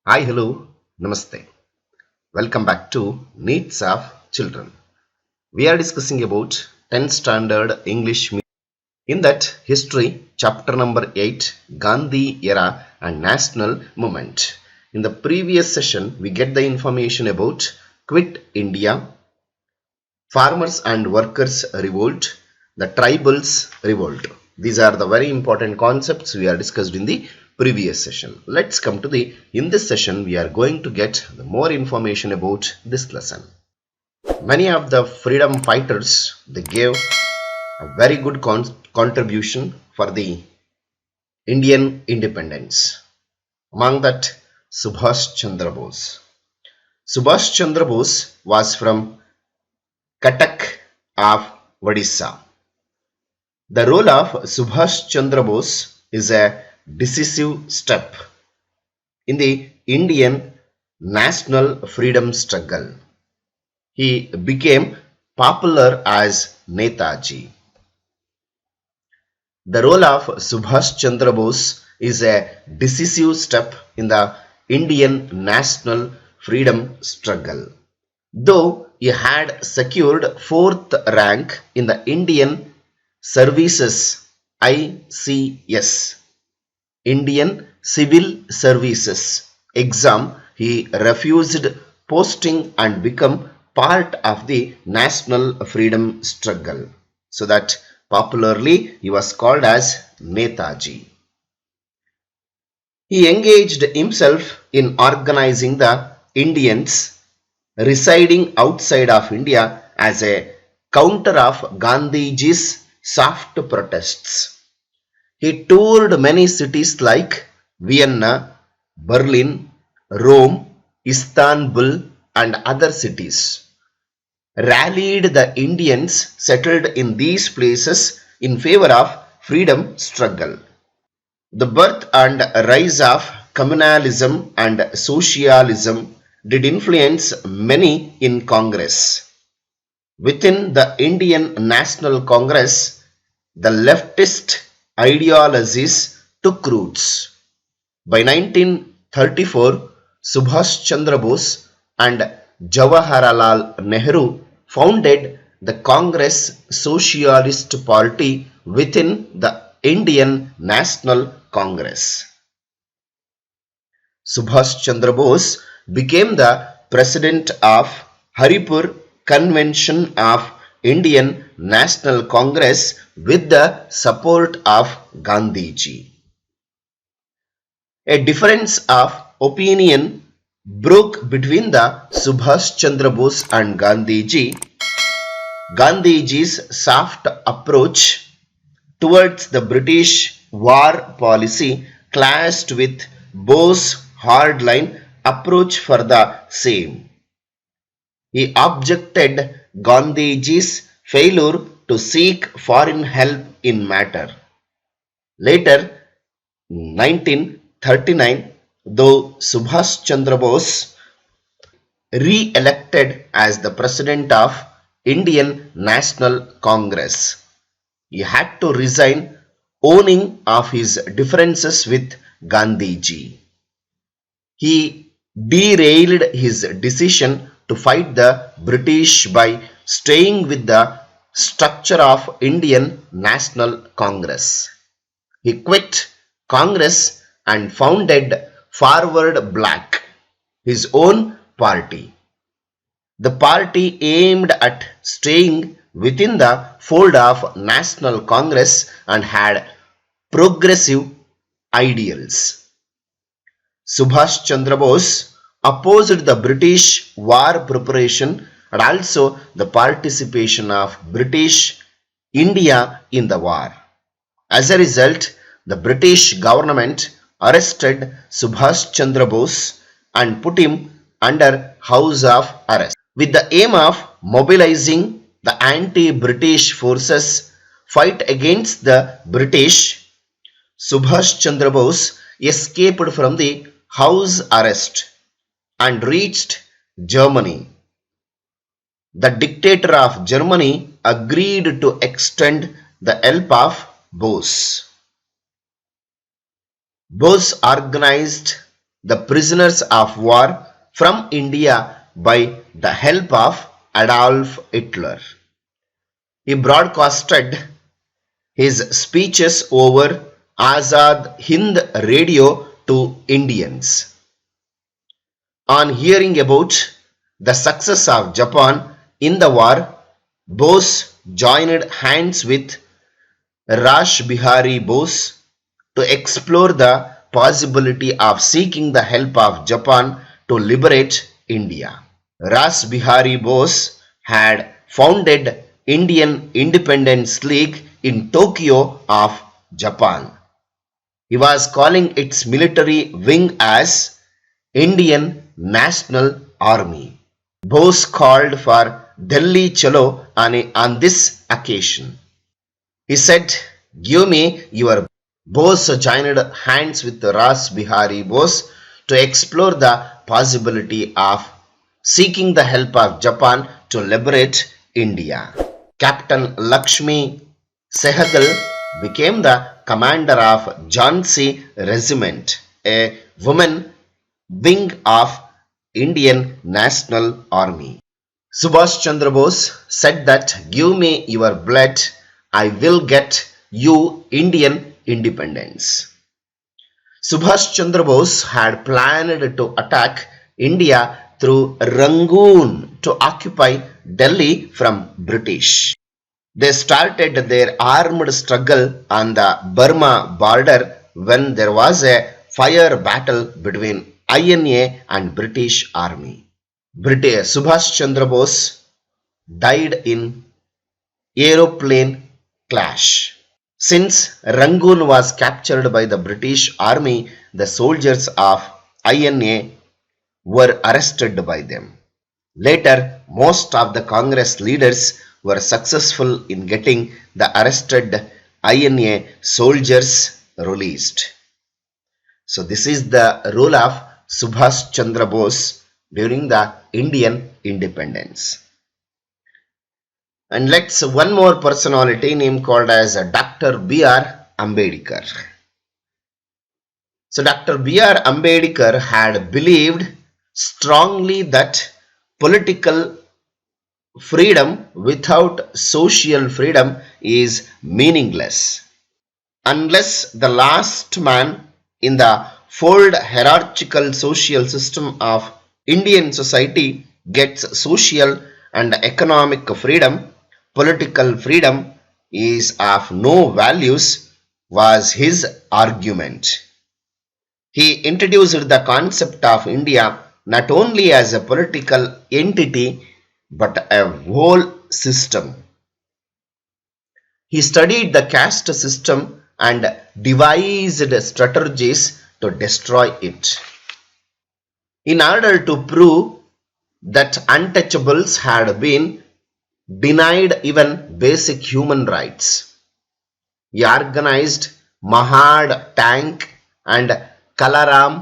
Hi, hello, namaste. Welcome back to Needs of Children. We are discussing about 10th standard English. In that history, chapter number 8, Gandhi era and national movement. In the previous session, we get the information about Quit India, farmers and workers revolt, the tribals revolt. These are the very important concepts we are discussed in the previous session. Let's come to in this session we are going to get more information about this lesson. Many of the freedom fighters, they gave a very good contribution for the Indian independence. Among that, Subhas Chandra Bose. Subhas Chandra Bose was from Cuttack of Odisha. The role of Subhas Chandra Bose is a decisive step in the Indian national freedom struggle. He became popular as Netaji. The role of Subhas Chandra Bose is a decisive step in the Indian national freedom struggle. Though he had secured fourth rank in the Indian Services ICS, Indian Civil Services exam, he refused posting and become part of the national freedom struggle. So that popularly he was called as Netaji. He engaged himself in organizing the Indians residing outside of India as a counter of Gandhiji's soft protests. He toured many cities like Vienna, Berlin, Rome, Istanbul and other cities, rallied the Indians settled in these places in favor of freedom struggle. The birth and rise of communalism and socialism did influence many in Congress. Within the Indian National Congress, the leftist ideologies took roots. By 1934, Subhas Chandra Bose and Jawaharlal Nehru founded the Congress Socialist Party within the Indian National Congress. Subhas Chandra Bose became the president of Haripur Convention of Indian National Congress with the support of Gandhiji. A difference of opinion broke between the Subhas Chandra Bose and Gandhiji. Gandhiji's soft approach towards the British war policy clashed with Bose's hardline approach for the same. He objected Gandhiji's failure to seek foreign help in matter. Later, 1939, though Subhas Chandra Bose re-elected as the president of Indian National Congress, he had to resign, owning of his differences with Gandhiji. He derailed his decision to fight the British by staying with the structure of Indian National Congress. He quit Congress and founded Forward Black, his own party. The party aimed at staying within the fold of National Congress and had progressive ideals. Subhas Chandra Bose opposed the British war preparation and also the participation of British India in the war. As a result, the British government arrested Subhas Chandra Bose and put him under house of arrest. With the aim of mobilizing the anti-British forces fight against the British, Subhas Chandra Bose escaped from the house arrest and reached Germany. The dictator of Germany agreed to extend the help of Bose. Bose organized the prisoners of war from India by the help of Adolf Hitler. He broadcasted his speeches over Azad Hind radio to Indians. On hearing about the success of Japan in the war, Bose joined hands with Rash Bihari Bose to explore the possibility of seeking the help of Japan to liberate India. Rash Bihari Bose had founded Indian Independence League in Tokyo of Japan. He was calling its military wing as Indian National Army. Bose called for Delhi Chalo on this occasion. He said, "Give me your." Bose joined hands with Ras Bihari Bose to explore the possibility of seeking the help of Japan to liberate India. Captain Lakshmi Sehgal became the commander of Jhansi Regiment, a women wing of Indian National Army. Subhas Chandra Bose said that, "Give me your blood, I will get you Indian independence." Subhas Chandra Bose had planned to attack India through Rangoon to occupy Delhi from British. They started their armed struggle on the Burma border when there was a fire battle between INA and British Army. Subhas Chandra Bose died in aeroplane clash. Since Rangoon was captured by the British Army, the soldiers of INA were arrested by them. Later, most of the Congress leaders were successful in getting the arrested INA soldiers released. So this is the role of Subhas Chandra Bose during the Indian independence. And let's one more personality named called as Dr. B.R. Ambedkar. So Dr. B.R. Ambedkar had believed strongly that political freedom without social freedom is meaningless. Unless the last man in the fold hierarchical social system of Indian society gets social and economic freedom, political freedom is of no values, was his argument. He introduced the concept of India not only as a political entity but a whole system. He studied the caste system and devised strategies to destroy it. In order to prove that untouchables had been denied even basic human rights, he organized Mahad Tank and Kalaram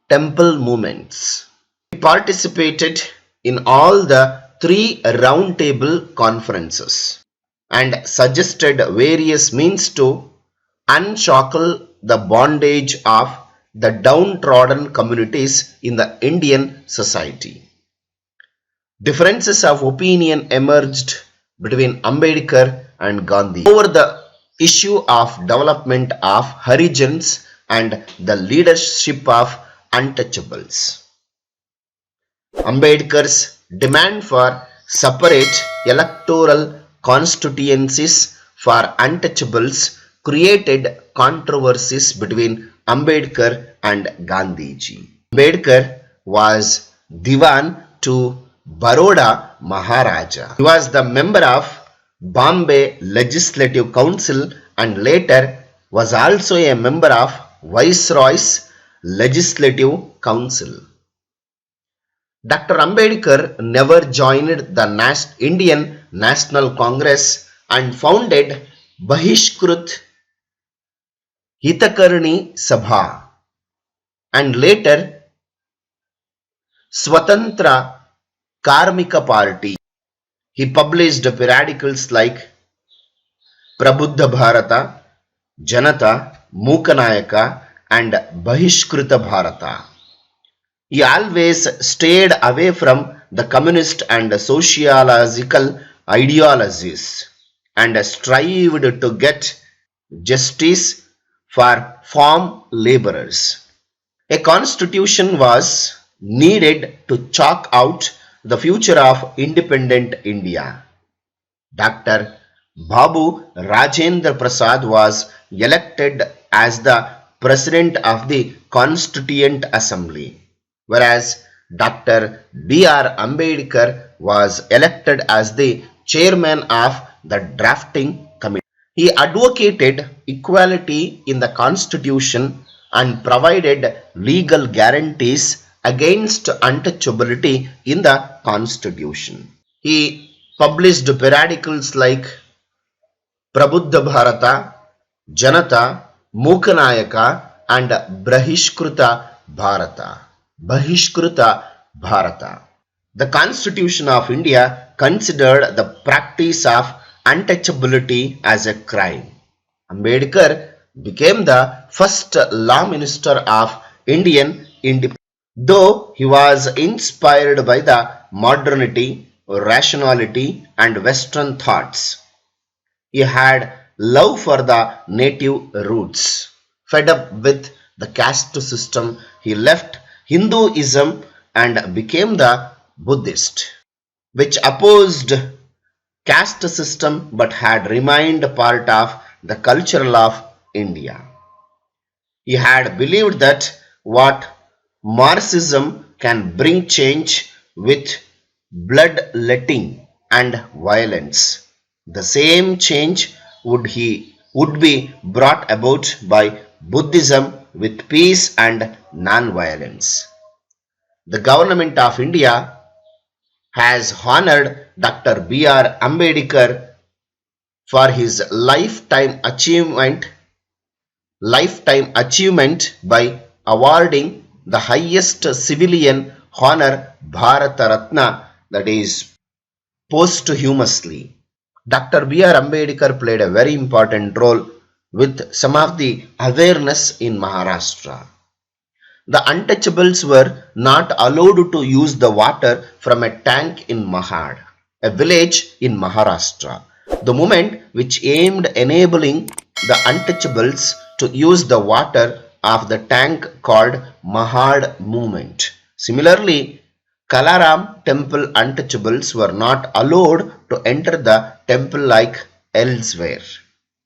temple movements. He participated in all the 3 roundtable conferences and suggested various means to unshackle the bondage of the downtrodden communities in the Indian society. Differences of opinion emerged between Ambedkar and Gandhi over the issue of development of Harijans and the leadership of untouchables. Ambedkar's demand for separate electoral constituencies for untouchables created controversies between Ambedkar and Gandhiji. Ambedkar was Diwan to Baroda Maharaja. He was the member of Bombay Legislative Council and later was also a member of Viceroy's Legislative Council. Dr. Ambedkar never joined the Indian National Congress and founded Bahishkrut Hitakarni Sabha and later Swatantra Karmika Party. He published periodicals like Prabuddha Bharata, Janata, Mukanayaka and Bahishkruta Bharata. He always stayed away from the communist and sociological ideologies and strived to get justice for farm laborers. A constitution was needed to chalk out the future of independent India. Dr. Babu Rajendra Prasad was elected as the President of the Constituent Assembly, whereas Dr. B.R. Ambedkar was elected as the Chairman of the Drafting Committee. He advocated equality in the Constitution and provided legal guarantees against untouchability in the Constitution. He published periodicals like Prabuddha Bharata, Janata, Mukanayaka and Bahishkruta Bharata. The Constitution of India considered the practice of untouchability as a crime. Ambedkar became the first law minister of Indian independence. Though he was inspired by the modernity, rationality and Western thoughts, he had love for the native roots. Fed up with the caste system, he left Hinduism and became the Buddhist, which opposed caste system but had remained part of the culture of India. He had believed that what Marxism can bring change with bloodletting and violence. The same change would be brought about by Buddhism with peace and non-violence. The government of India has honored Dr. B.R. Ambedkar for his lifetime achievement by awarding the highest civilian honor Bharata Ratna, that is posthumously. Dr. B.R. Ambedkar played a very important role with some of the awareness in Maharashtra. The untouchables were not allowed to use the water from a tank in Mahad, a village in Maharashtra. The movement which aimed enabling the untouchables to use the water of the tank called Mahad movement. Similarly, Kalaram temple untouchables were not allowed to enter the temple like elsewhere.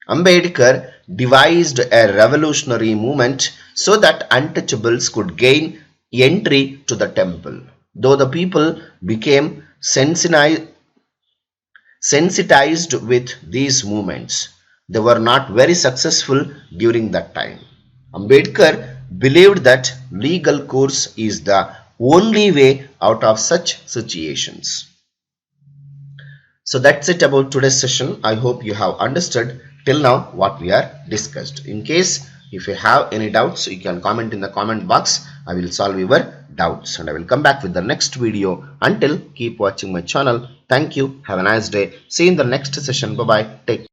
Ambedkar devised a revolutionary movement so that untouchables could gain entry to the temple. Though the people became sensitized with these movements, they were not very successful during that time. Ambedkar believed that legal course is the only way out of such situations. So that's it about today's session. I hope you have understood till now what we are discussed. In case if you have any doubts, you can comment in the comment box. I will solve your doubts and I will come back with the next video. Until, keep watching my channel. Thank you. Have a nice day. See you in the next session. Bye bye. Take care.